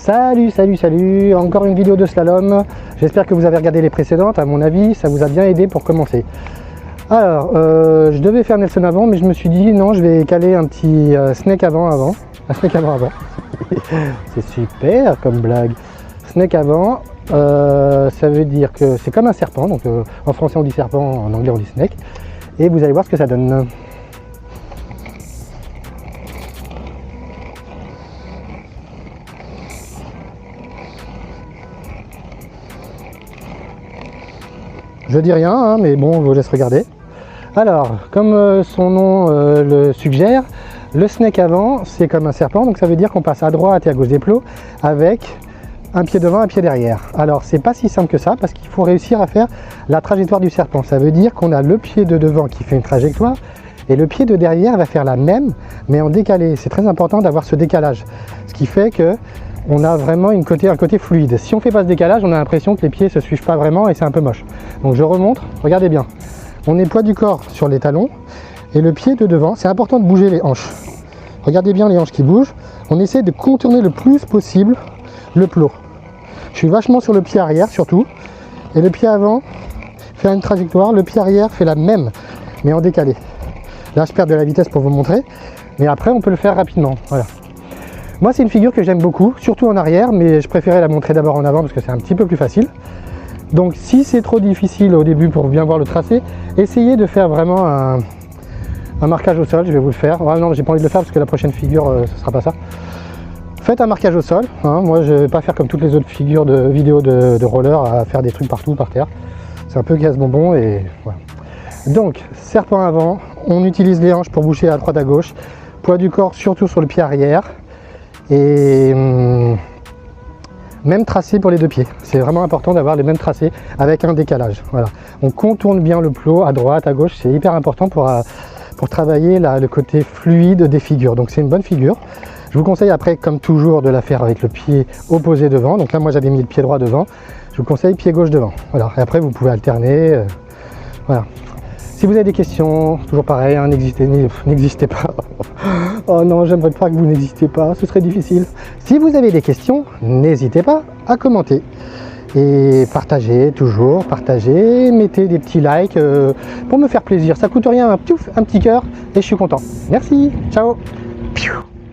Salut, encore une vidéo de slalom. J'espère que vous avez regardé les précédentes. À mon avis, ça vous a bien aidé pour commencer. Alors, je devais faire Nelson avant, mais je me suis dit non, je vais caler un petit snake avant. Un snake avant. C'est super comme blague. Snake avant, ça veut dire que c'est comme un serpent. Donc en français on dit serpent, en anglais on dit snake. Et vous allez voir ce que ça donne. Je dis rien, hein, mais bon, je vous laisse regarder. Alors, comme son nom le suggère, le snake avant, c'est comme un serpent, donc ça veut dire qu'on passe à droite et à gauche des plots avec un pied devant, un pied derrière. Alors, c'est pas si simple que ça, parce qu'il faut réussir à faire la trajectoire du serpent. Ça veut dire qu'on a le pied de devant qui fait une trajectoire, et le pied de derrière va faire la même, mais en décalé. C'est très important d'avoir ce décalage, ce qui fait que on a vraiment un côté fluide. Si on fait pas ce décalage, on a l'impression que les pieds se suivent pas vraiment et c'est un peu moche. Donc je remonte, regardez bien. On est poids du corps sur les talons et le pied de devant, c'est important de bouger les hanches. Regardez bien les hanches qui bougent. On essaie de contourner le plus possible le plot. Je suis vachement sur le pied arrière surtout. Et le pied avant fait une trajectoire, le pied arrière fait la même, mais en décalé. Là je perds de la vitesse pour vous montrer, mais après on peut le faire rapidement. Voilà. Moi c'est une figure que j'aime beaucoup, surtout en arrière, mais je préférais la montrer d'abord en avant parce que c'est un petit peu plus facile. Donc si c'est trop difficile au début pour bien voir le tracé, essayez de faire vraiment un marquage au sol. Je vais vous le faire. Ah non, j'ai pas envie de le faire parce que la prochaine figure ce sera pas ça. Faites un marquage au sol, hein. Moi je vais pas faire comme toutes les autres figures de vidéos de roller à faire des trucs partout par terre. C'est un peu casse-bonbon et voilà. Donc serpent avant, on utilise les hanches pour boucher à droite à gauche, poids du corps surtout sur le pied arrière. Et même tracé pour les deux pieds. C'est vraiment important d'avoir les mêmes tracés avec un décalage. Voilà. On contourne bien le plot à droite, à gauche. C'est hyper important pour travailler le côté fluide des figures. Donc c'est une bonne figure. Je vous conseille après, comme toujours, de la faire avec le pied opposé devant. Donc là, moi, j'avais mis le pied droit devant. Je vous conseille pied gauche devant. Voilà. Et après, vous pouvez alterner. Voilà. Si vous avez des questions, toujours pareil, hein, n'existez pas. Oh non, j'aimerais pas que vous n'existiez pas, ce serait difficile. Si vous avez des questions, n'hésitez pas à commenter. Et partagez, toujours, partagez, mettez des petits likes pour me faire plaisir. Ça coûte rien, un petit cœur et je suis content. Merci, ciao.